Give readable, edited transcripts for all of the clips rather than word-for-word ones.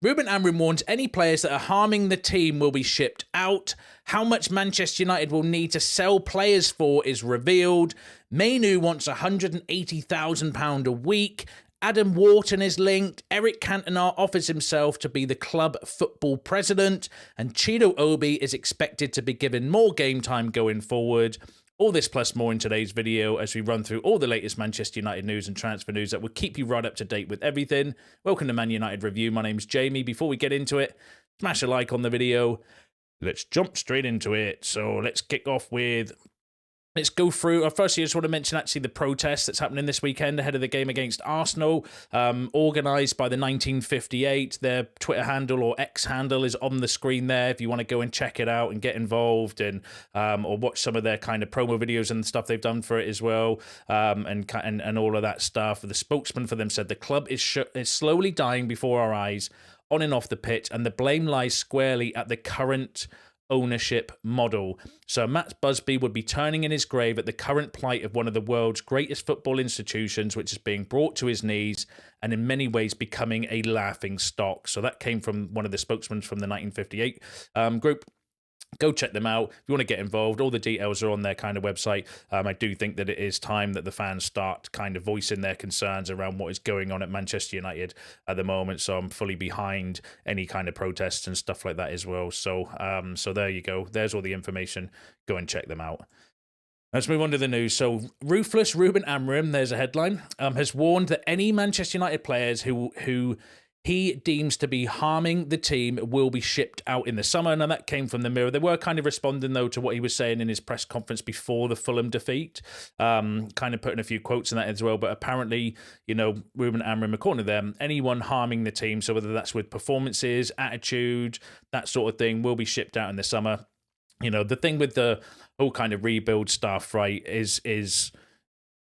Ruben Amorim warns any players that are harming the team will be shipped out. How much Manchester United will need to sell players for is revealed. Mainoo wants £180,000 a week. Adam Wharton is linked. Eric Cantona offers himself to be the club football president. And Chido Obi is expected to be given more game time going forward. All this plus more in today's video as we run through all the latest Manchester United news and transfer news that will keep you right up to date with everything. Welcome to Man United Review. My name's Jamie. Before we get into it, smash a like on the video. Let's jump straight into it. So let's kick off with... Let's go through. Firstly, I just want to mention actually the protest that's happening this weekend ahead of the game against Arsenal, organised by the 1958. Their Twitter handle or X handle is on the screen there if you want to go and check it out and get involved and or watch some of their kind of promo videos and stuff they've done for it as well, and all of that stuff. The spokesman for them said the club is slowly dying before our eyes, on and off the pitch, and the blame lies squarely at the current ownership model. So Matt Busby would be turning in his grave at the current plight of one of the world's greatest football institutions, which is being brought to his knees and in many ways becoming a laughing stock. So that came from one of the spokesmen from the 1958 group. Go check them out if you want to get involved. All the details are on their kind of website. I do think that it is time that the fans start kind of voicing their concerns around what is going on at Manchester United at the moment. So I'm fully behind any kind of protests and stuff like that as well. So so there you go. There's all the information. Go and check them out. Let's move on to the news. So, ruthless Ruben Amorim, there's a headline, has warned that any Manchester United players who he deems to be harming the team will be shipped out in the summer. Now, that came from the Mirror. They were kind of responding, though, to what he was saying in his press conference before the Fulham defeat, kind of putting a few quotes in that as well. But apparently, you know, Ruben Amorim, according to them, anyone harming the team, so whether that's with performances, attitude, that sort of thing, will be shipped out in the summer. You know, the thing with the whole kind of rebuild stuff, right, is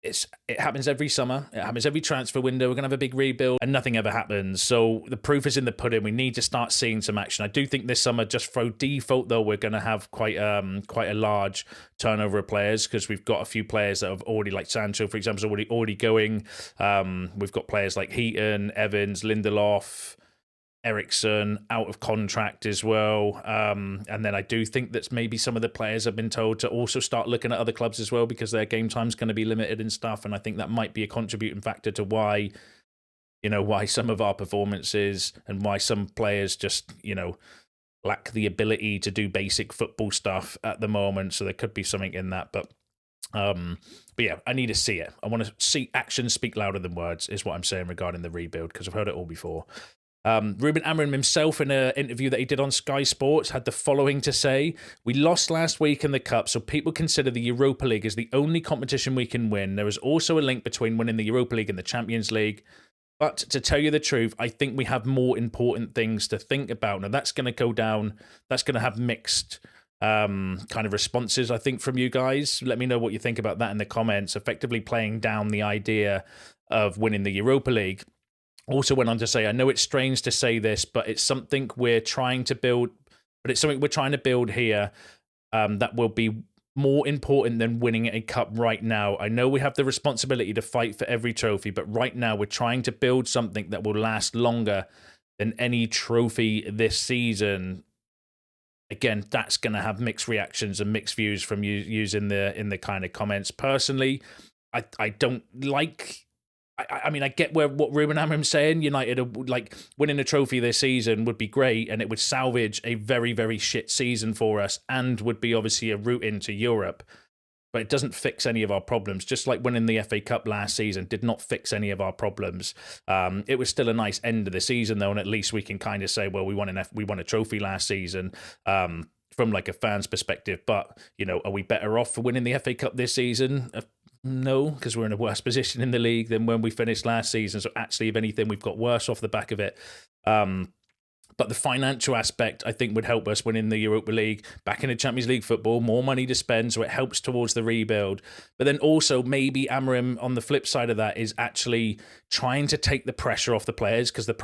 it happens every summer. It happens every transfer window. We're going to have a big rebuild and nothing ever happens. So the proof is in the pudding. We need to start seeing some action. I do think this summer, just for default, though, we're going to have quite a large turnover of players because we've got a few players that have already, like Sancho, for example, is already going. We've got players like Heaton, Evans, Lindelof, Ericsson out of contract as well. And then I do think that maybe some of the players have been told to also start looking at other clubs as well because their game time's going to be limited and stuff. And I think that might be a contributing factor to why some of our performances and why some players just, lack the ability to do basic football stuff at the moment. So there could be something in that. But yeah, I need to see it. I want to see actions speak louder than words is what I'm saying regarding the rebuild because I've heard it all before. Ruben Amorim himself, in an interview that he did on Sky Sports, had the following to say: "We lost last week in the Cup, so people consider the Europa League as the only competition we can win. There is also a link between winning the Europa League and the Champions League. But to tell you the truth, I think we have more important things to think about." Now, that's going to go down, that's going to have mixed kind of responses, I think, from you guys. Let me know what you think about that in the comments. Effectively playing down the idea of winning the Europa League. Also went on to say, I know it's strange to say this, but it's something we're trying to build, here that will be more important than winning a cup right now. I know we have the responsibility to fight for every trophy, but right now we're trying to build something that will last longer than any trophy this season. Again, that's going to have mixed reactions and mixed views from you using in the kind of comments. Personally, I don't like... I mean, I get what Ruben Amorim's saying. United, like, winning a trophy this season would be great, and it would salvage a very, very shit season for us, and would be obviously a route into Europe. But it doesn't fix any of our problems. Just like winning the FA Cup last season did not fix any of our problems. It was still a nice end of the season, though, and at least we can kind of say, well, we won a trophy last season. From like a fan's perspective. But are we better off for winning the FA Cup this season? No, because we're in a worse position in the league than when we finished last season. So actually, if anything, we've got worse off the back of it. But the financial aspect, I think, would help us winning the Europa League, back in the Champions League football, more money to spend, so it helps towards the rebuild. But then also, maybe Amorim, on the flip side of that, is actually trying to take the pressure off the players, because the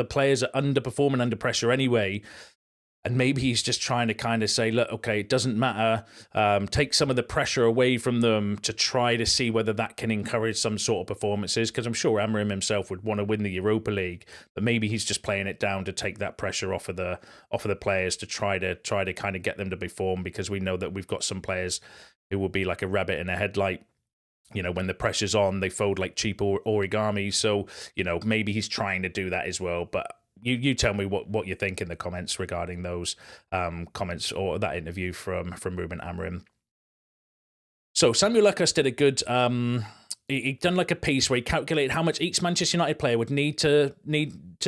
players are underperforming under pressure anyway. And maybe he's just trying to kind of say, look, okay, it doesn't matter. Take some of the pressure away from them to try to see whether that can encourage some sort of performances. Because I'm sure Amorim himself would want to win the Europa League, but maybe he's just playing it down to take that pressure off of the players to try to kind of get them to perform. Because we know that we've got some players who will be like a rabbit in a headlight. You know, when the pressure's on, they fold like cheap origami. So, you know, maybe he's trying to do that as well. But you tell me what you think in the comments regarding those comments or that interview from Ruben Amorim. So Samuel Lucas did a good he done like a piece where he calculated how much each Manchester United player would need to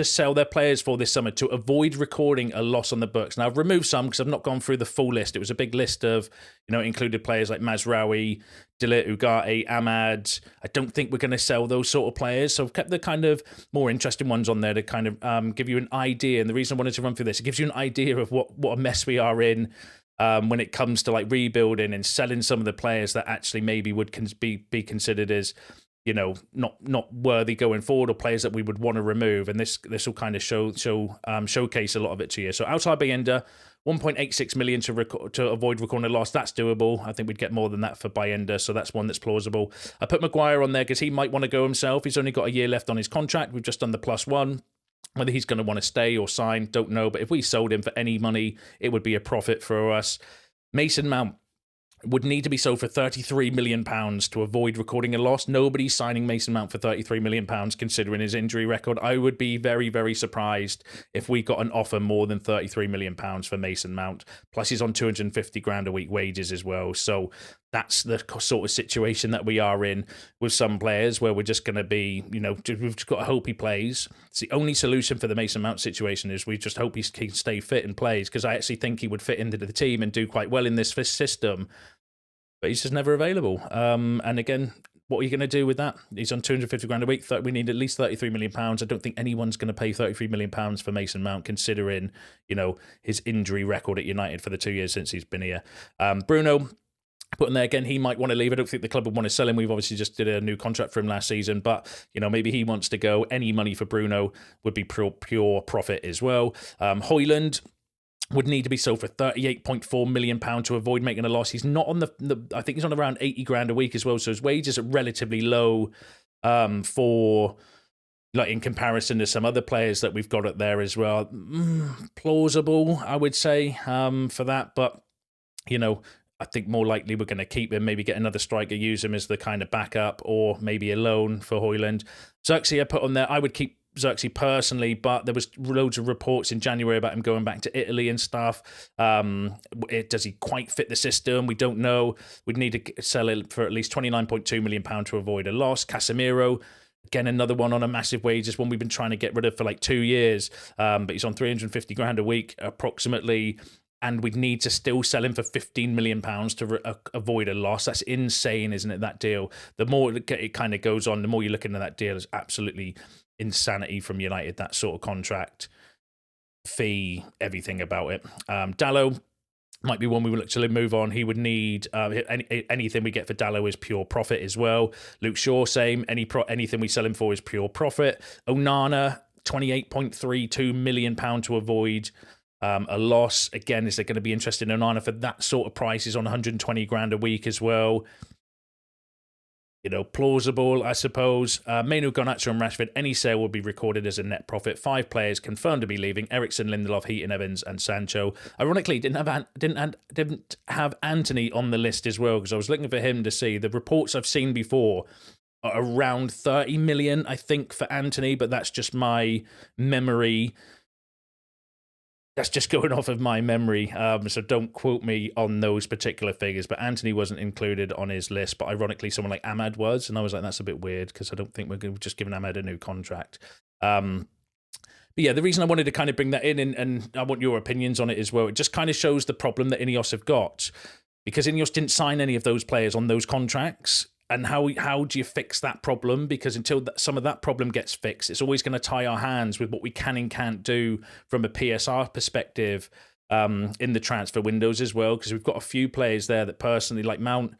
sell their players for this summer to avoid recording a loss on the books. Now I've removed some because I've not gone through the full list. It was a big list of, you know, it included players like Mazraoui, Dilit, Ugarte, Ahmad. I don't think we're going to sell those sort of players. So I've kept the kind of more interesting ones on there to kind of give you an idea. And the reason I wanted to run through this, it gives you an idea of what a mess we are in when it comes to like rebuilding and selling some of the players that actually maybe would be considered as, you know, not worthy going forward, or players that we would want to remove. And this will kind of showcase a lot of it to you. So outside Bayenda, 1.86 million to avoid recording a loss. That's doable. I think we'd get more than that for Bayenda, so that's one that's plausible. I put Maguire on there because he might want to go himself. He's only got a year left on his contract. We've just done the +1. Whether he's going to want to stay or sign, don't know. But if we sold him for any money, it would be a profit for us. Mason Mount would need to be sold for £33 million to avoid recording a loss. Nobody's signing Mason Mount for £33 million considering his injury record. I would be very, very surprised if we got an offer more than £33 million for Mason Mount. Plus he's on 250 grand a week wages as well. So that's the sort of situation that we are in with some players where we're just going to be, you know, we've just got to hope he plays. It's the only solution for the Mason Mount situation is we just hope he can stay fit and plays, because I actually think he would fit into the team and do quite well in this system. But he's just never available. And again, what are you going to do with that? He's on 250 grand a week. We need at least £33 million. I don't think anyone's going to pay £33 million for Mason Mount, considering, you know, his injury record at United for the 2 years since he's been here. Bruno, put in there again, he might want to leave. I don't think the club would want to sell him. We've obviously just did a new contract for him last season, but, you know, maybe he wants to go. Any money for Bruno would be pure profit as well. Højlund would need to be sold for £38.4 million to avoid making a loss. He's not on I think he's on around 80 grand a week as well, so his wages are relatively low for, like, in comparison to some other players that we've got up there as well. Plausible, I would say, for that, but, you know, I think more likely we're going to keep him, maybe get another striker, use him as the kind of backup, or maybe a loan for Højlund. Xerxes I put on there. I would keep Xerxes personally, but there was loads of reports in January about him going back to Italy and stuff. Does he quite fit the system? We don't know. We'd need to sell it for at least £29.2 million to avoid a loss. Casemiro, again, another one on a massive wages, one we've been trying to get rid of for like 2 years, but he's on 350 grand a week approximately, and we'd need to still sell him for £15 million to avoid a loss. That's insane, isn't it, that deal? The more it kind of goes on, the more you're looking at that deal is absolutely insanity from United, that sort of contract, fee, everything about it. Dalot might be one we would look to move on. He would need anything we get for Dalot is pure profit as well. Luke Shaw, same. Anything we sell him for is pure profit. Onana, £28.32 million to avoid a loss. Again, is there going to be interest in Onana for that sort of price? He's on 120 grand a week as well. You know, plausible, I suppose. Mainoo, Garnacho and Rashford, any sale will be recorded as a net profit. 5 players confirmed to be leaving: Eriksen, Lindelof, Heaton, Evans and Sancho. Ironically, didn't have Anthony on the list as well, because I was looking for him to see. The reports I've seen before are around 30 million, I think, for Anthony, but that's just my memory. That's just going off of my memory, so don't quote me on those particular figures. But Anthony wasn't included on his list, but ironically, someone like Ahmad was, and I was like, that's a bit weird, because I don't think we're just giving Ahmad a new contract. But yeah, the reason I wanted to kind of bring that in, and I want your opinions on it as well, it just kind of shows the problem that INEOS have got, because INEOS didn't sign any of those players on those contracts. And how do you fix that problem? Because until some of that problem gets fixed, it's always going to tie our hands with what we can and can't do from a PSR perspective in the transfer windows as well. Because we've got a few players there that personally, like Mount,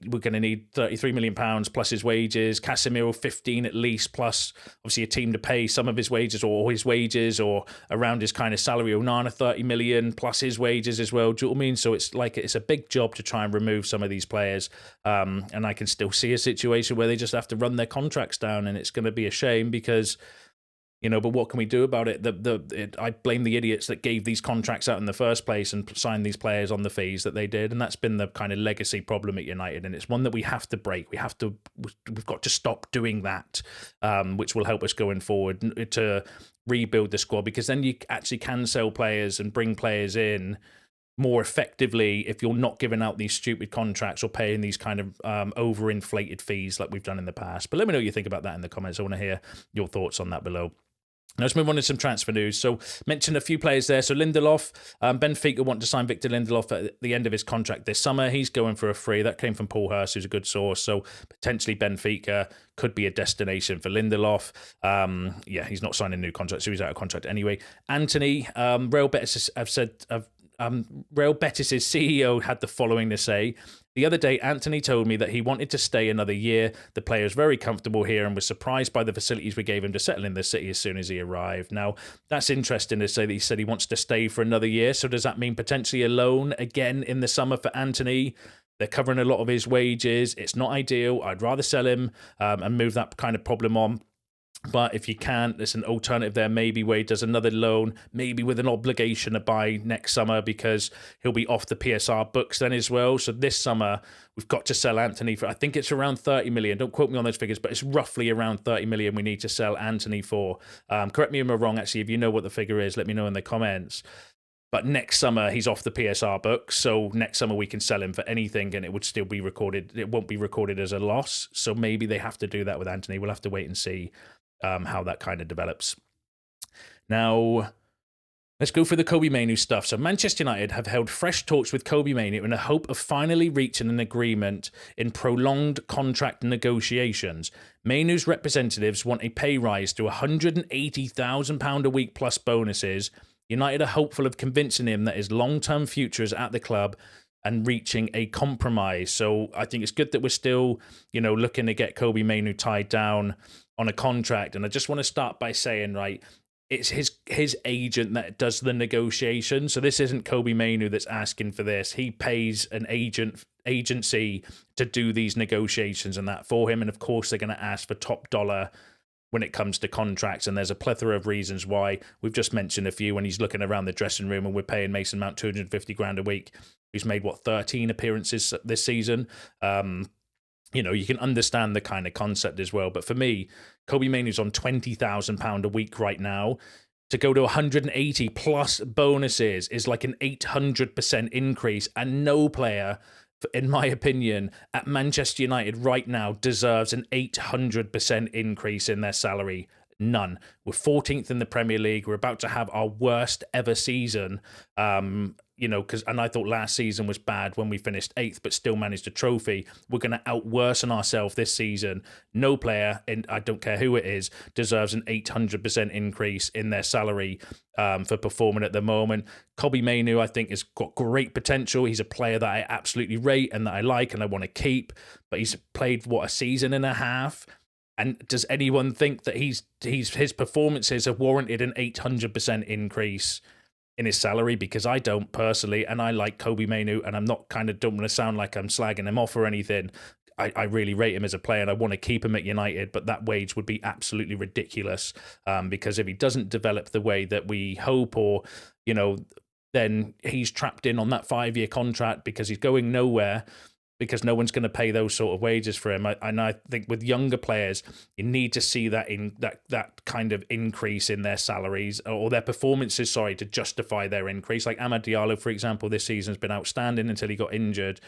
we're going to need £33 million plus his wages. Casemiro 15 at least, plus obviously a team to pay some of his wages or around his kind of salary. Onana 30 million plus his wages as well. Do you know what I mean? So it's a big job to try and remove some of these players. And I can still see a situation where they just have to run their contracts down, and it's going to be a shame because, but what can we do about it? I blame the idiots that gave these contracts out in the first place and signed these players on the fees that they did, and that's been the kind of legacy problem at United, and it's one that we have to break. We've got to stop doing that, which will help us going forward to rebuild the squad, because then you actually can sell players and bring players in more effectively if you're not giving out these stupid contracts or paying these kind of overinflated fees like we've done in the past. But let me know what you think about that in the comments. I want to hear your thoughts on that below. Now let's move on to some transfer news. So mentioned a few players there. So Lindelof, Benfica want to sign Victor Lindelof at the end of his contract this summer. He's going for a free. That came from Paul Hurst, who's a good source. So potentially Benfica could be a destination for Lindelof. He's not signing a new contract, so he's out of contract anyway. Anthony, Real Betis have said... Real Betis' CEO had the following to say. The other day, Anthony told me that he wanted to stay another year. The player is very comfortable here and was surprised by the facilities we gave him to settle in the city as soon as he arrived. Now, that's interesting to say that he said he wants to stay for another year. So does that mean potentially a loan again in the summer for Anthony? They're covering a lot of his wages. It's not ideal. I'd rather sell him and move that kind of problem on. But if you can't, there's an alternative there, maybe where he does another loan, maybe with an obligation to buy next summer because he'll be off the PSR books then as well. So this summer, we've got to sell Anthony for, I think it's around 30 million. Don't quote me on those figures, but it's roughly around 30 million we need to sell Anthony for. Correct me if I'm wrong, actually. If you know what the figure is, let me know in the comments. But next summer, he's off the PSR books. So next summer, we can sell him for anything and it would still be recorded. It won't be recorded as a loss. So maybe they have to do that with Anthony. We'll have to wait and see how that kind of develops. Now, let's go through the Kobbie Mainoo stuff. So Manchester United have held fresh talks with Kobbie Mainoo in the hope of finally reaching an agreement in prolonged contract negotiations. Mainoo's representatives want a pay rise to £180,000 a week plus bonuses. United are hopeful of convincing him that his long-term future is at the club and reaching a compromise. So I think it's good that we're still, looking to get Kobbie Mainoo tied down on a contract. And I just want to start by saying, right, it's his agent that does the negotiation. So this isn't Kobbie Mainoo that's asking for this. He pays an agency to do these negotiations and that for him. And of course, they're going to ask for top dollar when it comes to contracts, and there's a plethora of reasons why. We've just mentioned a few when he's looking around the dressing room and we're paying Mason Mount 250 grand a week. He's made, 13 appearances this season. You can understand the kind of concept as well. But for me, Kobbie Mainoo's on £20,000 a week right now. To go to 180 plus bonuses is like an 800% increase, and no player, in my opinion, at Manchester United right now deserves an 800% increase in their salary. None. We're 14th in the Premier League. We're about to have our worst ever season. And I thought last season was bad when we finished 8th, but still managed a trophy. We're going to out-worsen ourselves this season. No player, and I don't care who it is, deserves an 800% increase in their salary for performing at the moment. Kobbie Mainoo, I think, has got great potential. He's a player that I absolutely rate and that I like and I want to keep, but he's played, a season and a half? And does anyone think that his performances have warranted an 800% increase in his salary? Because I don't personally, and I like Kobbie Mainoo, and I'm not don't want to sound like I'm slagging him off or anything. I really rate him as a player and I want to keep him at United, but that wage would be absolutely ridiculous because if he doesn't develop the way that we hope, or, then he's trapped in on that 5-year contract because he's going nowhere, because no one's going to pay those sort of wages for him. And I think with younger players, you need to see that that kind of increase in their salaries or their performances, to justify their increase. Like Amad Diallo, for example, this season has been outstanding until he got injured.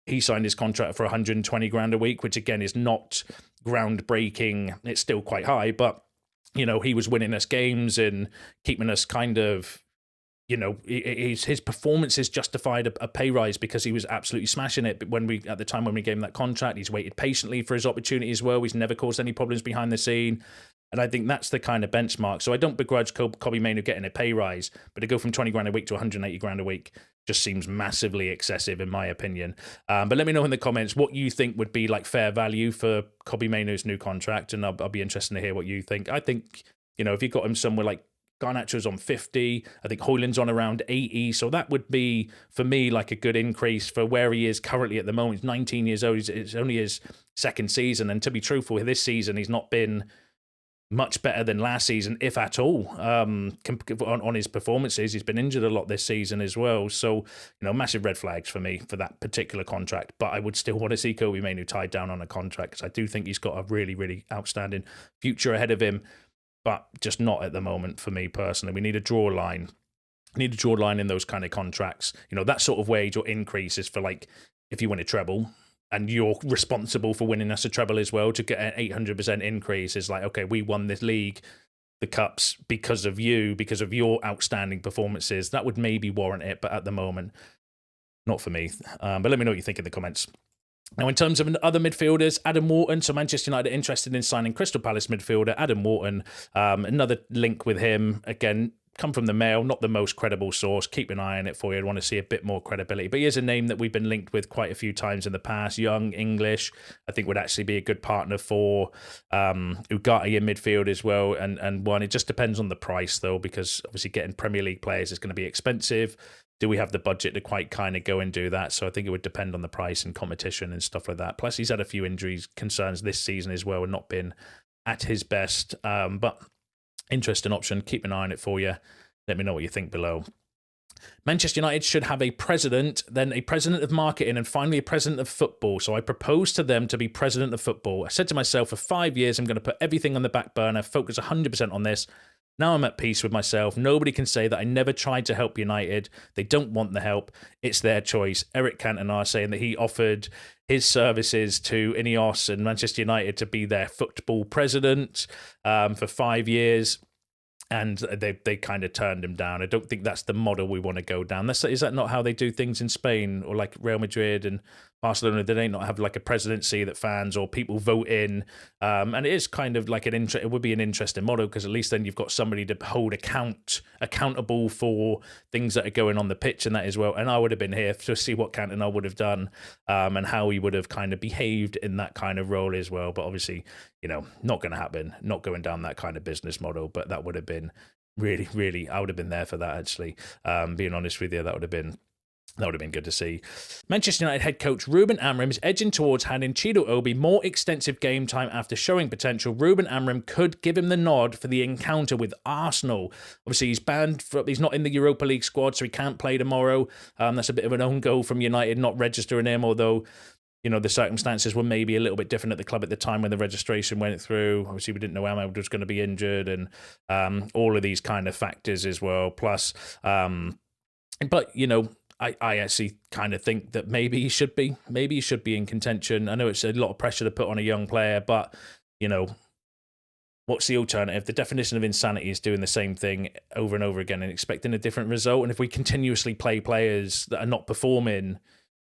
He signed his contract for 120 grand a week, which again is not groundbreaking. It's still quite high, but he was winning us games and keeping us kind of, his performances justified a pay rise because he was absolutely smashing it. But at the time when we gave him that contract, he's waited patiently for his opportunity as well. He's never caused any problems behind the scene. And I think that's the kind of benchmark. So I don't begrudge Kobbie Mainoo getting a pay rise, but to go from 20 grand a week to 180 grand a week just seems massively excessive in my opinion. But let me know in the comments what you think would be like fair value for Kobbie Mainoo's new contract, and I'll be interested to hear what you think. I think, if you got him somewhere like Garnacho's on 50, I think Højlund's on around 80, so that would be, for me, like a good increase for where he is currently at the moment. He's 19 years old, it's only his second season, and to be truthful, this season he's not been much better than last season, if at all, on his performances. He's been injured a lot this season as well. So, massive red flags for me for that particular contract. But I would still want to see Kobbie Mainoo tied down on a contract, because I do think he's got a really, really outstanding future ahead of him, but just not at the moment for me personally. We need a draw line. We need a draw line in those kind of contracts. That sort of wage or increase is for, like, if you win a treble, and you're responsible for winning us a treble as well, to get an 800% increase is like, okay, we won this league, the cups, because of you, because of your outstanding performances. That would maybe warrant it, but at the moment, not for me. But let me know what you think in the comments. Now, in terms of other midfielders, Adam Wharton, so Manchester United are interested in signing Crystal Palace midfielder Adam Wharton. Another link with him, again, come from the Mail, not the most credible source. Keep an eye on it for you. I want to see a bit more credibility. But he is a name that we've been linked with quite a few times in the past. Young, English, I think would actually be a good partner for Ugarte in midfield as well. And one, it just depends on the price, though, because obviously getting Premier League players is going to be expensive. Do we have the budget to quite kind of go and do that? So I think it would depend on the price and competition and stuff like that. Plus, he's had a few injuries concerns this season as well and not been at his best. But interesting option. Keep an eye on it for you. Let me know what you think below. Manchester United should have a president, then a president of marketing, and finally a president of football. So I proposed to them to be president of football. I said to myself, for 5 years, I'm going to put everything on the back burner, focus 100% on this. Now I'm at peace with myself. Nobody can say that I never tried to help United. They don't want the help. It's their choice. Eric Cantona saying that he offered his services to INEOS and Manchester United to be their football president for 5 years. And they kind of turned him down. I don't think that's the model we want to go down. Is that not how they do things in Spain, or like Real Madrid and Barcelona? They don't have like a presidency that fans or people vote in. And it is kind of like it would be an interesting model, because at least then you've got somebody to hold accountable for things that are going on the pitch and that as well. And I would have been here to see what Cantona would have done and how he would have kind of behaved in that kind of role as well. But obviously, not going to happen, not going down that kind of business model. But that would have been really, really, I would have been there for that, actually. Being honest with you, that would have been good to see. Manchester United head coach Ruben Amorim is edging towards handing Chido Obi more extensive game time after showing potential. Ruben Amorim could give him the nod for the encounter with Arsenal. Obviously, he's banned. He's not in the Europa League squad, so he can't play tomorrow. That's a bit of an own goal from United not registering him, although the circumstances were maybe a little bit different at the club at the time when the registration went through. Obviously, we didn't know Ahmed was going to be injured, and all of these kind of factors as well. Plus, but I actually kind of think that maybe he should be in contention. I know it's a lot of pressure to put on a young player, but what's the alternative? The definition of insanity is doing the same thing over and over again and expecting a different result. And if we continuously play players that are not performing,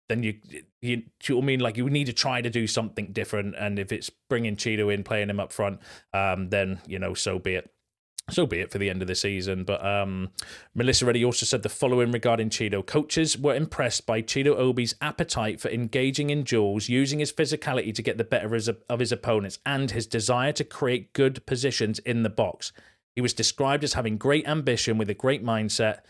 then you mean, like, you need to try to do something different. And if it's bringing Chido in, playing him up front, then so be it. So be it for the end of the season. But Melissa Reddy also said the following regarding Chido. Coaches were impressed by Chido Obi's appetite for engaging in duels, using his physicality to get the better of his opponents, and his desire to create good positions in the box. He was described as having great ambition with a great mindset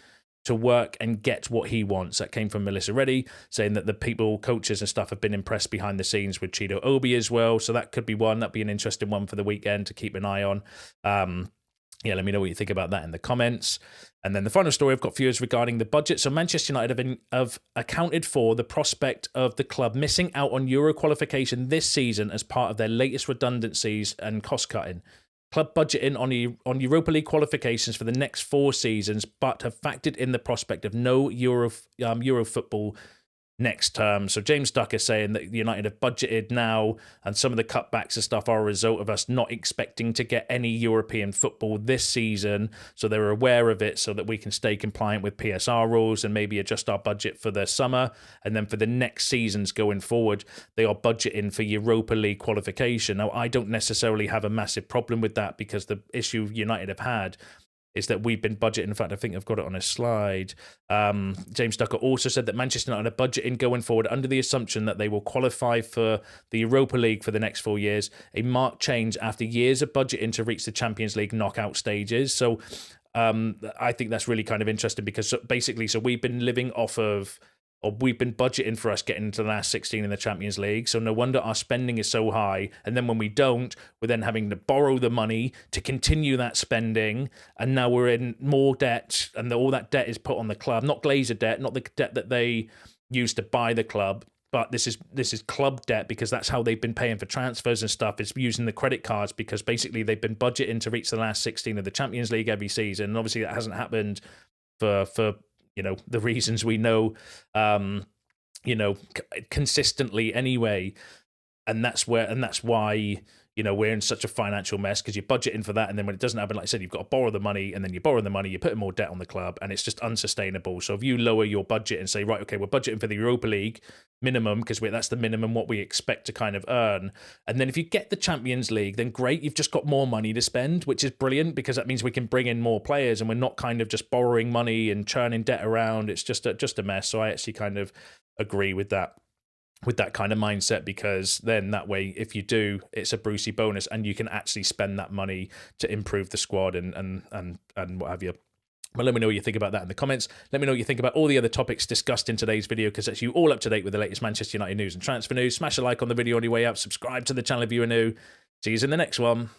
to work and get what he wants. That came from Melissa Reddy, saying that the coaches and stuff have been impressed behind the scenes with Chido Obi as well. So that could be one. That'd be an interesting one for the weekend to keep an eye on. Let me know what you think about that in the comments. And then the final story I've got for you is regarding the budget. So Manchester United have accounted for the prospect of the club missing out on Euro qualification this season as part of their latest redundancies and cost cutting. Club budgeting on Europa League qualifications for the next 4 seasons, but have factored in the prospect of no Euro football next term. So James Duck is saying that United have budgeted now, and some of the cutbacks and stuff are a result of us not expecting to get any European football this season. So they're aware of it so that we can stay compliant with PSR rules and maybe adjust our budget for the summer. And then for the next seasons going forward, they are budgeting for Europa League qualification. Now, I don't necessarily have a massive problem with that, because the issue United have had is that we've been budgeting. In fact, I think I've got it on a slide. James Ducker also said that Manchester United are budgeting going forward under the assumption that they will qualify for the Europa League for the next 4 years, a marked change after years of budgeting to reach the Champions League knockout stages. So I think that's really kind of interesting because basically, so we've been living off of, or we've been budgeting for us getting into the last 16 in the Champions League. So no wonder our spending is so high. And then when we don't, we're then having to borrow the money to continue that spending. And now we're in more debt, and all that debt is put on the club, not Glazer debt, not the debt that they used to buy the club. But this is club debt because that's how they've been paying for transfers and stuff. It's using the credit cards because basically they've been budgeting to reach the last 16 of the Champions League every season. And obviously that hasn't happened for the reasons we know, consistently anyway. And that's why, we're in such a financial mess because you're budgeting for that. And then when it doesn't happen, like I said, you've got to borrow the money, and then you borrow the money, you're putting more debt on the club, and it's just unsustainable. So if you lower your budget and say, right, okay, we're budgeting for the Europa League minimum because that's the minimum what we expect to kind of earn. And then if you get the Champions League, then great, you've just got more money to spend, which is brilliant because that means we can bring in more players and we're not kind of just borrowing money and churning debt around. It's just a mess. So I actually kind of agree with that kind of mindset, because then that way, if you do, it's a Brucey bonus and you can actually spend that money to improve the squad and what have you. Well, let me know what you think about that in the comments. Let me know what you think about all the other topics discussed in today's video, because that's you all up to date with the latest Manchester United news and transfer news. Smash a like on the video on your way out. Subscribe to the channel if you are new. See you in the next one.